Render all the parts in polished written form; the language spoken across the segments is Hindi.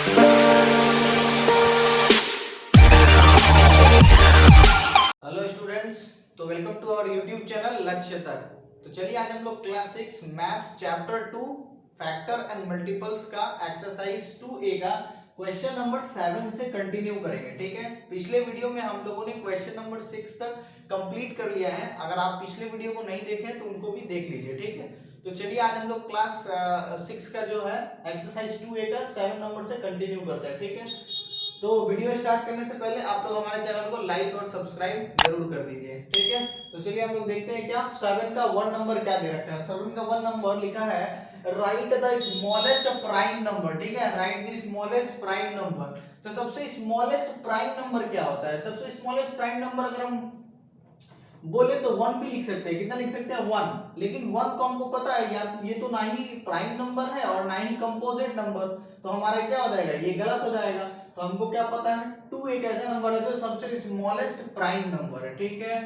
हेलो स्टूडेंट्स, तो welcome to our YouTube channel Lakshya तक। तो चलिए आज हम लोग class 6 maths chapter 2 factor and multiples का एक्सरसाइज 2A का क्वेश्चन नंबर 7 से कंटिन्यू करेंगे। ठीक है, पिछले वीडियो में हम लोगों ने क्वेश्चन नंबर 6 तक कंप्लीट कर लिया है। अगर आप पिछले वीडियो को नहीं देखे तो उनको भी देख लीजिए। ठीक है, तो चलिए आज हम लोग क्लास 6 का जो है एक्सरसाइज 2A का 7 नंबर से कंटिन्यू करते हैं। ठीक है, तो वीडियो स्टार्ट करने से पहले आप लोग हमारे चैनल को लाइक और सब्सक्राइब जरूर कर दीजिए। ठीक है, तो चलिए हम लोग देखते हैं क्या 7 का 1 नंबर क्या दे रखा है। 7 का 1 नंबर लिखा है right the smallest prime number. ठीक है, right the smallest prime number. तो सबसे स्मॉलेस्ट प्राइम नंबर क्या होता है? सबसे स्मॉलेस्ट प्राइम नंबर अगर हम बोले तो 1 भी लिख सकते हैं। कितना लिख सकते हैं? 1। लेकिन 1 को हमको पता है यार ये तो ना ही प्राइम नंबर है और ना ही कंपोजिट नंबर, तो हमारा क्या हो जाएगा? ये गलत हो जाएगा। तो हमको क्या पता है? 2 एक ऐसा नंबर है जो सबसे स्मॉलेस्ट प्राइम नंबर है। ठीक है,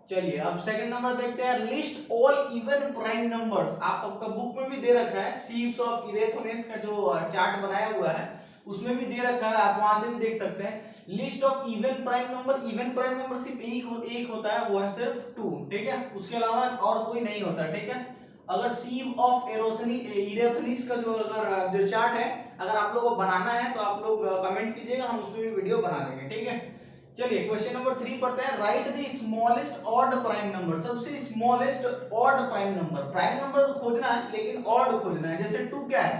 चलिए अब सेकंड नंबर देखते हैं। List all even prime numbers. आपका बुक में भी दे रखा है, सीव्स ऑफ इरेथोनिस का जो चार्ट बनाया हुआ है उसमें भी दे रखा है, आप वहां से भी देख सकते हैं। List of even prime number. Even prime number सिर्फ एक होता है, वो है सिर्फ 2। ठीक है, उसके अलावा और कोई नहीं होता। ठीक है, अगर सीव ऑफ इरेथोनिस का जो चार्ट है अगर आप लोगों को बनाना है तो आप लोग कमेंट कीजिएगा, हम उसमें भी वीडियो बना देंगे। ठीक है, चलिए क्वेश्चन नंबर 3 पढ़ते हैं। Write the smallest odd prime number. सबसे smallest odd prime number. Prime number तो खोजना है लेकिन ऑड खोजना है। जैसे 2 क्या है?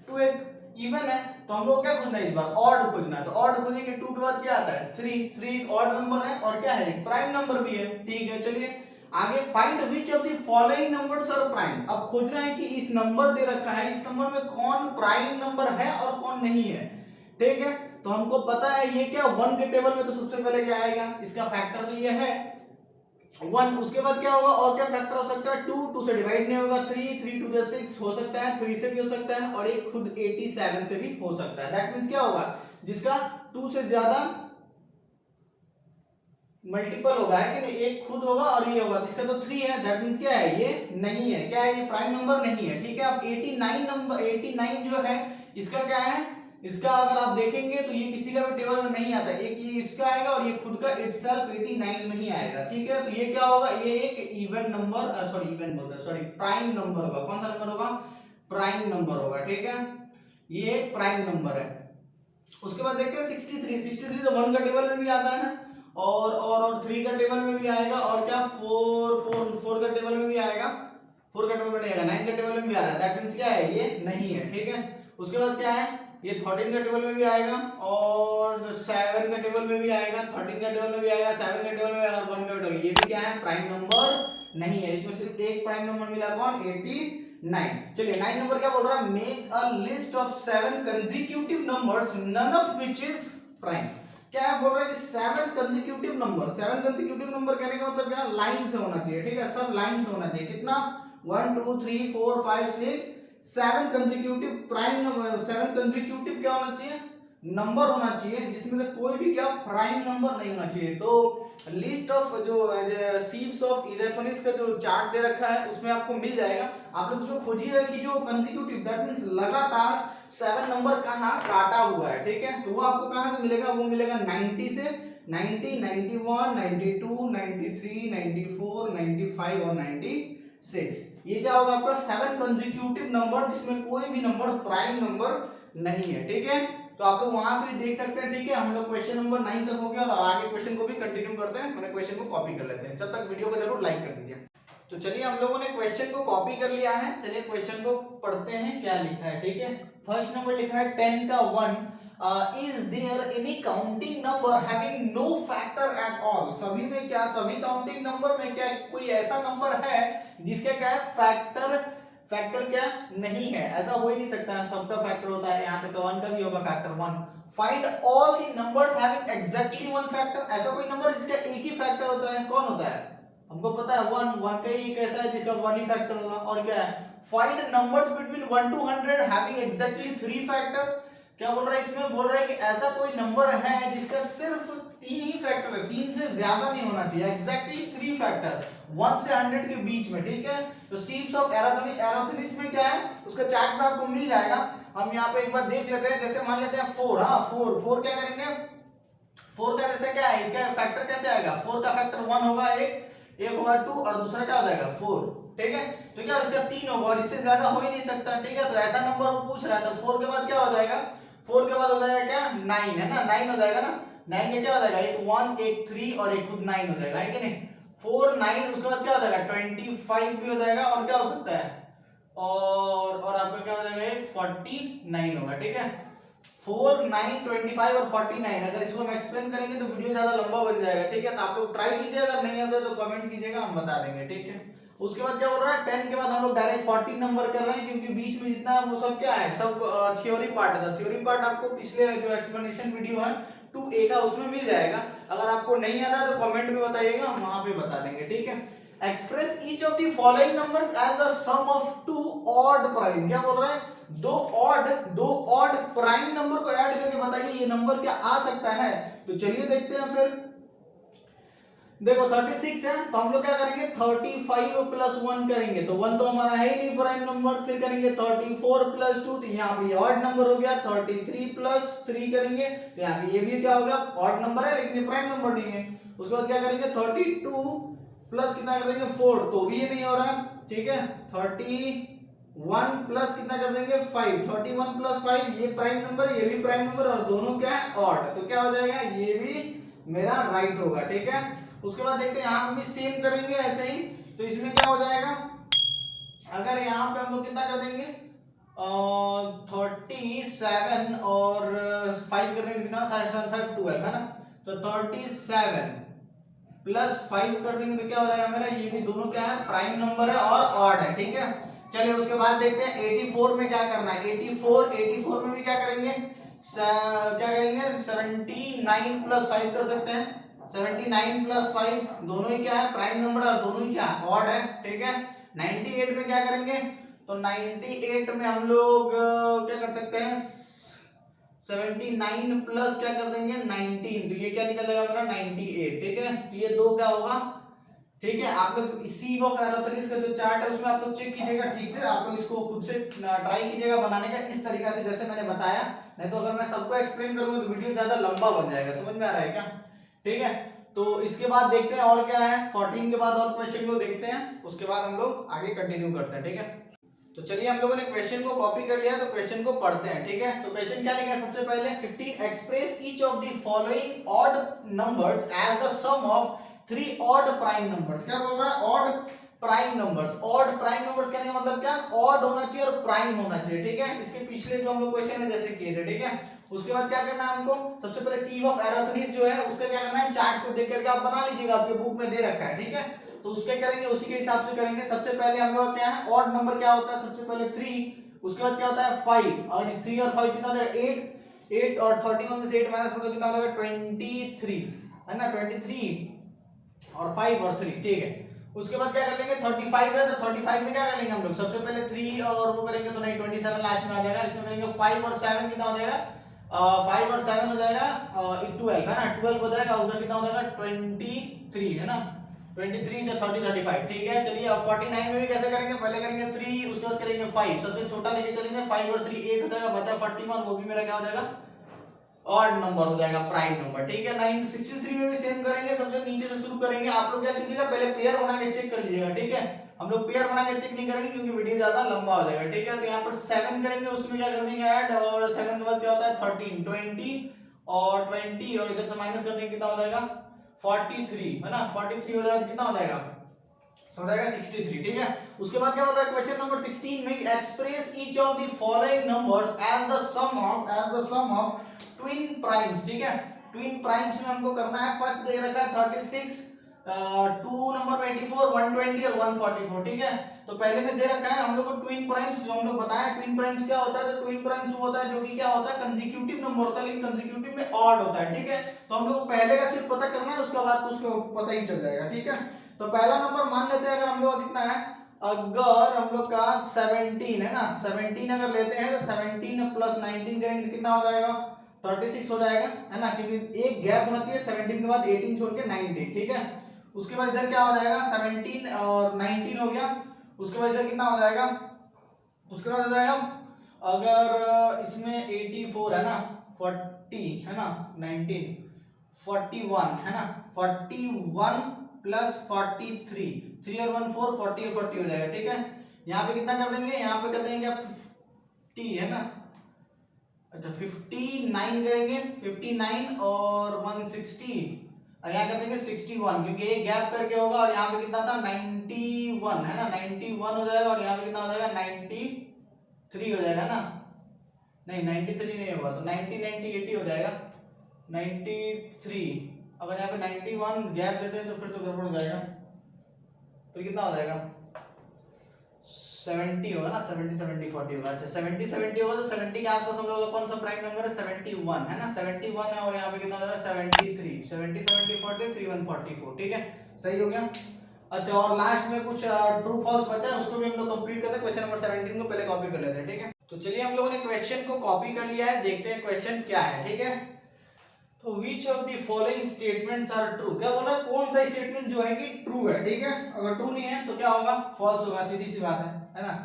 2 एक इवन है, तो हम लोग क्या खोजना है इस बार? ऑड खोजना है। तो ऑड खोजेंगे, 2 के बाद क्या आता है? 3 एक ऑड नंबर है और क्या है? एक प्राइम नंबर भी है। ठीक है, चलिए आगे find which of the following numbers are prime. अब खोजना है कि इस नंबर दे रखा है, इस नंबर में कौन प्राइम नंबर है और कौन नहीं है। ठीक है, तो हमको पता है ये क्या 1 के टेबल में तो सबसे पहले क्या आएगा? इसका फैक्टर तो ये है 1। उसके बाद क्या होगा? और क्या फैक्टर हो सकता है? 2 से डिवाइड नहीं होगा। 3 2 जा 6 हो सकता है, 3 से भी हो सकता है और एक खुद 87 से भी हो सकता है। दैट मींस क्या होगा? जिसका 2 से ज्यादा मल्टीपल होगा है कि नहीं? एक खुद होगा और ये होगा। जिसका तो 3 है, दैट मींस क्या है? ये नहीं है। क्या है? ये प्राइम नंबर नहीं है। ठीक है, अब 89 नंबर 89 जो है इसका क्या है? इसका अगर आप देखेंगे तो ये किसी का भी टेबल में नहीं आता। एक ये इसका आएगा और ये खुद का इटसेल्फ 89 नहीं आएगा। ठीक है, तो ये क्या होगा? ये एक इवन नंबर प्राइम नंबर होगा। कौन सा नंबर होगा? प्राइम नंबर होगा। ठीक है, ये एक प्राइम नंबर है। उसके बाद देखते हैं 63 तो 1 का टेबल में भी आता है और 3 का टेबल में भी आएगा और क्या 4 का टेबल में भी आएगा। 4 का टेबल में नहीं आएगा, 9 का टेबल में भी आ रहा है। दैट मींस क्या है? ये नहीं है। ठीक है, उसके बाद क्या है? ये 13 का टेबल में भी आएगा और 7 का टेबल में भी आएगा, 13 का टेबल में भी आएगा, 7 का टेबल में आएगा और 1 का टेबल। ये भी क्या है? प्राइम नंबर नहीं है। इसमें सिर्फ एक प्राइम नंबर मिला, कौन? 89। चलिए 9 नंबर क्या बोल रहा है? Make a list of 7 consecutive numbers none of which is prime. क्या है? बोल रहा है कि 7 कंसेक्यूटिव नंबर। 7 कंसेक्यूटिव नंबर कहने का मतलब क्या? लाइन से होना चाहिए। ठीक है, सब लाइन से होना चाहिए। कितना? 1 2 3 4 5 6 7 कंसेक्यूटिव प्राइम नंबर। 7 कंसेक्यूटिव क्या होना चाहिए? नंबर होना चाहिए जिसमें से कोई भी क्या प्राइम नंबर नहीं होना चाहिए। तो लिस्ट ऑफ जो सीव्स ऑफ इरेथोनिस का जो चार्ट दे रखा है उसमें आपको मिल जाएगा। आप लोग उसमें खोजिएगा कि जो कंसेक्यूटिव दैट मींस लगातार 7 नंबर कहां काटा हुआ है। ठीक है, तो वो आपको कहां से मिलेगा? वो मिलेगा 90 से 90 91 92 93 94 95 और 96। ये क्या होगा? आपका 7 कंसेक्यूटिव नंबर जिसमें कोई भी नंबर प्राइम नंबर नहीं है। ठीक है, तो आप लोग वहां से देख सकते हैं। ठीक है, हम लोग क्वेश्चन नंबर 9 तक हो गया और आगे क्वेश्चन को भी कंटिन्यू करते हैं। मैंने क्वेश्चन को कॉपी कर लेते हैं, जब तक वीडियो को जरूर लाइक कर दीजिए। तो चलिए हम लोगों ने क्वेश्चन को कॉपी कर लिया है। चलिए क्वेश्चन को पढ़ते हैं क्या लिखा है। ठीक है, फर्स्ट नंबर लिखा है 10 का 1। Is there any counting number having no factor at all. सभी में क्या? सभी काउंटिंग नंबर में क्या कोई ऐसा नंबर है जिसका क्या है? फैक्टर क्या नहीं है? ऐसा हो ही नहीं सकता है, सबका फैक्टर होता है। यहाँ पे तो 1 का भी होगा factor 1। Find all the numbers having exactly 1 factor. ऐसा कोई नंबर जिसका एक ही फैक्टर होता है, कौन होता है? हमको पता है 1 का ही कैसा है जिसका 1 ही फैक्टर होगा। और क्या है? Find numbers between 1 to 100 having exactly 3 factor. क्या बोल रहा है इसमें? बोल रहा है कि ऐसा कोई नंबर है जिसका सिर्फ 3 ही फैक्टर है, 3 से ज्यादा नहीं होना चाहिए, एग्जैक्टली 3 फैक्टर 1 से 100 के बीच में। ठीक है, तो सीव्स ऑफ एरोथोनिस में क्या है? उसका चार्ट में आपको मिल जाएगा। हम यहाँ पे एक बार देख लेते हैं, जैसे मान लेते हैं 4, हाँ 4 क्या करेंगे, 4 का जैसे क्या है, इसका फैक्टर कैसे आएगा, 4 का फैक्टर 1 होगा, एक होगा 2 और दूसरा क्या हो जाएगा 4, ठीक है। तो क्या इसका 3 होगा और इससे ज्यादा हो ही नहीं सकता, ठीक है। तो ऐसा नंबर वो पूछ रहा है, तो 4 के बाद क्या हो जाएगा, 4 के बाद हो जाएगा क्या 9, है ना, 9 हो जाएगा ना, 9 के क्या हो जाएगा, एक 1 एक 3 और एक खुद 9 हो जाएगा, है कि नहीं। 4 9 उसके बाद क्या हो जाएगा 25 भी हो जाएगा, और क्या हो सकता है, और आपका क्या हो जाएगा, एक 49 होगा, ठीक है। 4 9 25 और 49, अगर इसको हम एक्सप्लेन करेंगे तो वीडियो ज्यादा लंबा बन जाएगा, ठीक है। तो आप लोग ट्राई कीजिए, अगर नहीं आता तो कमेंट कीजिएगा, हम बता देंगे, ठीक है। उसके बाद क्या हो रहा है, 10 के बाद हम लोग डायरेक्ट 14 नंबर कर रहे हैं, क्योंकि बीच में जितना वो सब क्या है, सब थ्योरी पार्ट है। थ्योरी पार्ट आपको पिछले जो एक्सप्लेनेशन वीडियो है 2A का, उसमें मिल जाएगा। अगर आपको नहीं आता तो कमेंट में बताइएगा, हम वहां पे बता देंगे, ठीक है। Express each of the following numbers as the sum of 2 odd prime, क्या बोल रहा है, दो ऑड प्राइम नंबर को ऐड करके बताइए ये नंबर क्या आ सकता है। तो चलिए देखते हैं फिर। देखो 36 है, तो हम लोग क्या करेंगे 35 प्लस 1 करेंगे, तो 1 तो हमारा है ही नहीं प्राइम नंबर। फिर करेंगे 34 प्लस 2, तो यहाँ पे ऑड नंबर हो गया। 33 प्लस 3 करेंगे, तो यहाँ पे ये भी क्या होगा, ऑड नंबर है लेकिन ये प्राइम नंबर नहीं है। उसके बाद क्या करेंगे 32 प्लस कितना कर देंगे 4, तो भी ये नहीं हो रहा, ठीक है। 31 प्लस कितना कर देंगे 5, 31 प्लस 5 ये प्राइम नंबर, ये भी प्राइम नंबर, और दोनों क्या है ऑड, तो क्या हो जाएगा, ये भी मेरा राइट होगा, ठीक है। उसके बाद देखते हैं यहाँ पे भी सेम करेंगे ऐसे ही, तो इसमें क्या हो जाएगा, अगर यहाँ पे हम लोग कितना कर देंगे 37 और 5 कर देंगे कितना, 7 5 12 है ना, तो 37 प्लस 5 कर देंगे तो क्या हो जाएगा मेरा, ये भी दोनों क्या है प्राइम नंबर है और ऑड है, ठीक है। चलिए उसके बाद देखते हैं 84 में क्या करना है। 84 में भी क्या करेंगे, क्या करेंगे 79 प्लस 5 कर सकते हैं। 79 प्लस 5 दोनों ही क्या है प्राइम नंबर और दोनों ही क्या ऑड है, ठीक है। 98 में क्या करेंगे, तो 98 में हम लोग क्या कर सकते हैं 79 प्लस क्या कर देंगे 19, तो ये क्या निकल जाएगा मेरा 98, ठीक है। तो ये दो क्या होगा, ठीक है। आप लोग सी ऑफ एरोथेलिस का जो चार्ट है उसमें आप लोग चेक कीजिएगा ठीक से, आप लोग इसको खुद से ट्राई कीजिएगा बनाने का इस तरीका से जैसे मैंने बताया, नहीं तो अगर मैं सबको एक्सप्लेन करूंगा तो वीडियो ज्यादा लंबा बन जाएगा, समझ में आ रहा है क्या, ठीक है। तो इसके बाद देखते हैं और क्या है, 14 के बाद और क्वेश्चन को देखते हैं, उसके बाद हम लोग आगे कंटिन्यू करते हैं, ठीक है। तो चलिए हम लोगों ने क्वेश्चन को कॉपी कर लिया, तो क्वेश्चन को पढ़ते हैं, ठीक है। तो क्वेश्चन क्या लिखा है सबसे पहले, 15 express each of the following odd numbers as the sum of 3 odd prime numbers. क्या बोल रहा है, odd prime numbers. Odd prime numbers कहने का मतलब क्या, ऑड होना चाहिए और प्राइम होना चाहिए, ठीक है। इसके पिछले जो हम लोग क्वेश्चन है जैसे किए थे, ठीक है। उसके बाद क्या करना है हमको, सबसे पहले सी ऑफ एरोथेलिस जो है उसका क्या करना है, चार्ट को देख करके आप बना लीजिएगा, आपके बुक में दे रखा है, ठीक है। तो उसके करेंगे उसी के हिसाब से करेंगे। सबसे पहले हम लोग क्या है, ऑड नंबर क्या होता है, सबसे पहले 3, उसके बाद क्या होता है 5, और इस 3 और 5 कितना हो जाएगा 8 और 31 में से 8 माइनस करो कितना हो जाएगा 23, है ना, 23 और 5 और 3, ठीक है। उसके बाद क्या कर लेंगे 35 है, तो 35 में क्या कर लेंगे हम लोग, सबसे पहले 3 और वो करेंगे तो नहीं 27 लास्ट में आ जाएगा, इसमें करेंगे 5 और 7 कितना हो जाएगा 5 और 7 हो जाएगा 12, है ना, 12 हो जाएगा, उधर कितना हो जाएगा 23, है ना, 23 तो 30 35, ठीक है। चलिए अब 49 में भी कैसे करेंगे, पहले करेंगे 3 उसके बाद करेंगे 5, सबसे छोटा लेके चलेंगे 5 और 3 8 हो जाएगा, बचा 41, वो भी मेरा क्या हो जाएगा ऑड नंबर हो जाएगा, प्राइम नंबर, ठीक है। 963 में भी सेम करेंगे, सबसे नीचे से शुरू करेंगे। आप लोग क्या कीजिएगा पहले पेयर बना के चेक कर लीजिएगा, ठीक है। हम लोग पेयर बना के चेक नहीं करेंगे क्योंकि वीडियो ज्यादा लंबा हो जाएगा, ठीक है। तो यहाँ पर 7 करेंगे, उसमें क्या कर देंगे ऐड, और 7 के बाद क्या होता है 13 20 और 20 और इधर से माइनस कर देंगे कितना हो जाएगा 43, है ना, 43 हो जाएगा, कितना हो जाएगा हो जाएगा 63, ठीक है। उसके बाद क्या बोल रहा है क्वेश्चन नंबर 16 में, express each of the following numbers as the sum of twin primes, ठीक है। ट्विन प्राइम्स में हमको करना है, फर्स्ट दे रखा है 36, 2 नंबर में 84 120 और 144, ठीक है। तो पहले में दे रखा है हम लोग को ट्विन प्राइम्स, जो हम लोग बताया ट्विन प्राइम्स क्या होता है, तो ट्विन प्राइम्स वो होता है जो कि क्या होता है कंसेक्यूटिव नंबर होता है, लेकिन कंसेक्यूटिव में ऑड होता है, ठीक है। तो हम लोग को पहले का सिर्फ पता करना है, उसके बाद तो उसको पता ही चल जाएगा, ठीक है। तो पहला नंबर मान लेते हैं, अगर हम लोग कितना है, अगर हम लोग का 17 है ना, 17 अगर लेते हैं तो 17 प्लस 19 करेंगे तो कितना हो जाएगा 36 हो जाएगा, है ना, क्योंकि एक गैप होना चाहिए 17 के बाद 18 छोड़ के 19, ठीक है। उसके बाद इधर क्या हो जाएगा 17 और 19 हो गया, उसके बाद इधर कितना हो जाएगा, उसके बाद हो जाएगा अगर इसमें 84 है ना, 40 है ना, 19, 41 है ना, 41 प्लस 43, 3 और 1 4, 40 और 40 हो जाएगा। ठीक है, यहाँ पे कितना कर देंगे, यहाँ पे कर देंगे 50 है ना, अच्छा 59 करेंगे, 59 और 160 और यहाँ कर देंगे 61, क्योंकि एक गैप करके होगा। और यहाँ पे कितना था 91 है ना, 91 हो जाएगा। और यहाँ पे कितना हो जाएगा 93 हो जाएगा ना, नहीं 93 नहीं होगा, तो 90 90 80 हो जाएगा 93। अगर यहाँ पे 91 गैप देते हैं तो फिर तो गड़बड़ हो जाएगा, फिर कितना हो जाएगा 70 होगा ना, 70 70 40 होगा। अच्छा 70 70 होगा तो 70 के आसपास हम लोग का कौन सा प्राइम नंबर है, 71 है ना, 71 है। और यहाँ पे कितना हो जाएगा 73, 70 70 40 3 1 44। ठीक है, सही हो गया। अच्छा और लास्ट में कुछ ट्रू फॉल्स बचा है, उसको भी हम लोग कंप्लीट करते हैं। क्वेश्चन नंबर 17 को पहले कॉपी कर लेते हैं। ठीक है, तो चलिए हम लोगों ने क्वेश्चन को कॉपी कर लिया है, देखते हैं क्वेश्चन क्या है। ठीक है, तो which of the following statements are true, क्या बोल रहा है, कौन सा स्टेटमेंट जो है कि ट्रू है। ठीक है, अगर ट्रू नहीं है तो क्या होगा, फॉल्स होगा, सीधी सी बात है ना।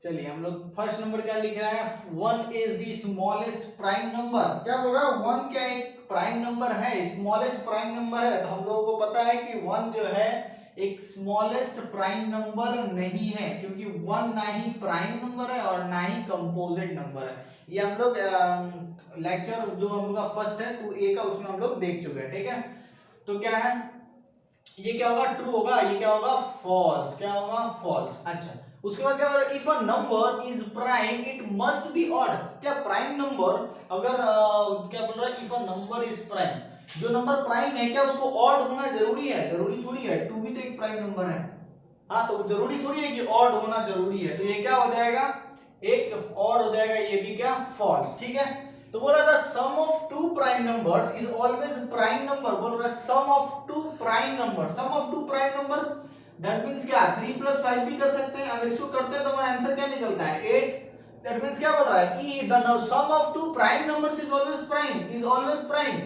चलिए हम लोग फर्स्ट नंबर क्या लिख रहा है, 1 is the smallest prime number। क्या बोल रहा है, 1 क्या एक प्राइम नंबर है, स्मॉलेस्ट प्राइम नंबर है। तो हम लोगों को पता है कि 1 जो है एक स्मॉलेस्ट प्राइम नंबर नहीं है, क्योंकि 1 ना ही प्राइम नंबर है और ना ही कंपोजिट नंबर है। ये हम लोग लेक्चर जो हम लोग का फर्स्ट है 2A का, उसमें हम लोग देख चुके हैं। ठीक है, तो क्या है, ये क्या होगा, ट्रू होगा, ये क्या होगा, फॉल्स। क्या होगा, फॉल्स। अच्छा उसके बाद क्या बोल रहा है, if a number is prime it must be odd. क्या प्राइम नंबर अगर क्या बोल रहा है, if a number is prime, जो नंबर प्राइम है क्या उसको ऑड होना जरूरी है, जरूरी थोड़ी है। 2 भी तो एक प्राइम नंबर है, हाँ, तो जरूरी थोड़ी है कि ऑड होना जरूरी है। तो ये क्या हो जाएगा, एक और हो जाएगा, ये भी क्या, फॉल्स। ठीक है, तो बोला था sum of two prime numbers is always prime number. बोल रहा है sum of two prime number, sum of two prime number that means क्या, 3 + 5 भी कर सकते हैं। अगर इसको करते हैं तो हमारा आंसर क्या निकलता है, 8। दैट मींस क्या बोल रहा है, ई the sum of two prime numbers is always prime, is always prime.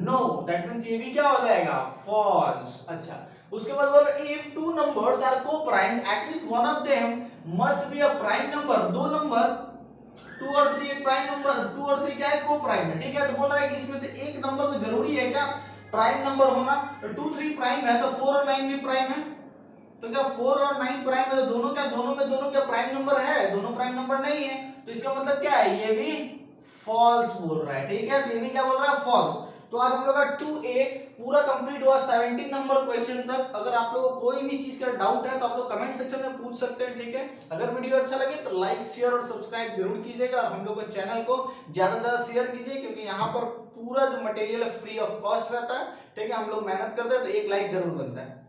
No, that means ये भी क्या हो जाएगा, फॉल्स। अच्छा उसके बाद बोल रहे if two numbers are co-primes at least one of them must be a prime number. दो नंबर 2 और 3 एक प्राइम नंबर, 2 और 3 क्या है, को-प्राइम है। ठीक है, तो बोल रहा है कि इसमें से एक नंबर को जरूरी है क्या, प्राइम नंबर होना। तो 2 3 प्राइम है तो 4 और 9 भी प्राइम है। तो क्या 4 और 9 प्राइम है, तो दोनों क्या, दोनों क्या प्राइम नंबर है, दोनों प्राइम नंबर नहीं है। तो इसका मतलब क्या है, ये भी फॉल्स बोल रहा है। ठीक है, तो ये भी क्या बोल रहा है, फॉल्स। तो आज हम लोग का 2A पूरा कंप्लीट हुआ 17 नंबर क्वेश्चन तक। अगर आप लोगों को कोई भी चीज का डाउट है तो आप लोग कमेंट सेक्शन में पूछ सकते हैं। ठीक है, अगर वीडियो अच्छा लगे तो लाइक शेयर और सब्सक्राइब जरूर कीजिएगा, और हम लोग को चैनल को ज्यादा से ज्यादा शेयर कीजिए, क्योंकि यहाँ पर पूरा जो मटेरियल है फ्री ऑफ कॉस्ट रहता है। ठीक है, हम लोग मेहनत करते हैं तो एक लाइक जरूर बनता है।